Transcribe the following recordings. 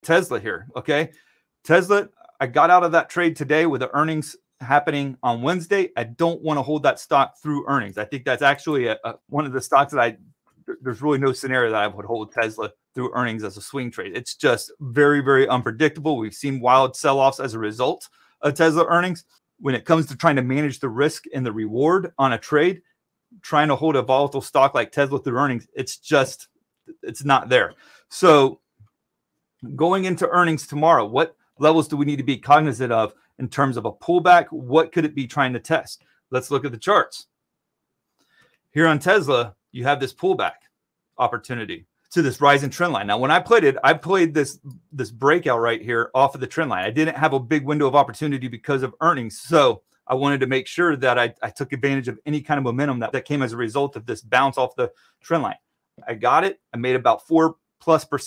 Tesla here. Okay. Tesla, I got out of that trade today with the earnings happening on Wednesday. I don't want to hold that stock through earnings. I think that's actually one of the stocks that there's really no scenario that I would hold Tesla through earnings as a swing trade. It's just very, very unpredictable. We've seen wild sell-offs as a result of Tesla earnings. When it comes to trying to manage the risk and the reward on a trade, trying to hold a volatile stock like Tesla through earnings, it's not there. So going into earnings tomorrow, what levels do we need to be cognizant of in terms of a pullback? What could it be trying to test? Let's look at the charts. Here on Tesla, you have this pullback opportunity to this rising trend line. Now, when I played it, I played this breakout right here off of the trend line. I didn't have a big window of opportunity because of earnings. So I wanted to make sure that I took advantage of any kind of momentum that came as a result of this bounce off the trend line. I got it. I made about 4+%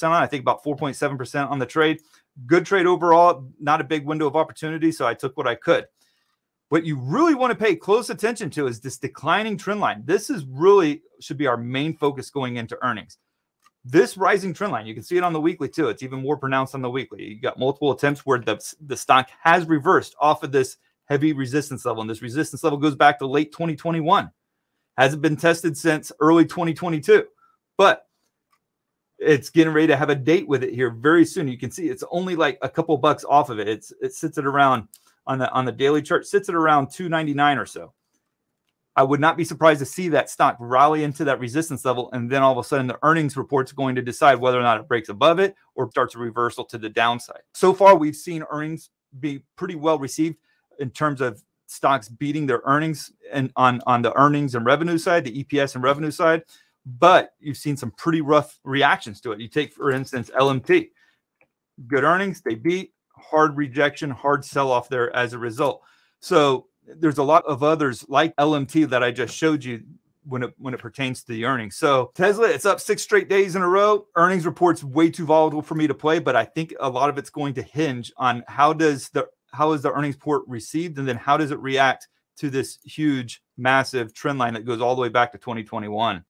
on, I think about 4.7% on the trade. Good trade overall, not a big window of opportunity. So I took what I could. What you really want to pay close attention to is this declining trend line. This is really should be our main focus going into earnings. This rising trend line, you can see it on the weekly too. It's even more pronounced on the weekly. You got multiple attempts where the stock has reversed off of this heavy resistance level. And this resistance level goes back to late 2021. Hasn't been tested since early 2022. But it's getting ready to have a date with it here very soon. You can see it's only like a couple bucks off of it. It sits at around on the daily chart, sits at around 299 or so. I would not be surprised to see that stock rally into that resistance level, and then all of a sudden the earnings report's going to decide whether or not it breaks above it or starts a reversal to the downside. So far, we've seen earnings be pretty well received in terms of stocks beating their earnings and on the earnings and revenue side, the EPS and revenue side, but you've seen some pretty rough reactions to it. You take, for instance, LMT. Good earnings, they beat. Hard rejection, hard sell-off there as a result. So there's a lot of others like LMT that I just showed you when it pertains to the earnings. So Tesla, it's up 6 straight days in a row. Earnings reports way too volatile for me to play, but I think a lot of it's going to hinge on how is the earnings report received, and then how does it react to this huge, massive trend line that goes all the way back to 2021.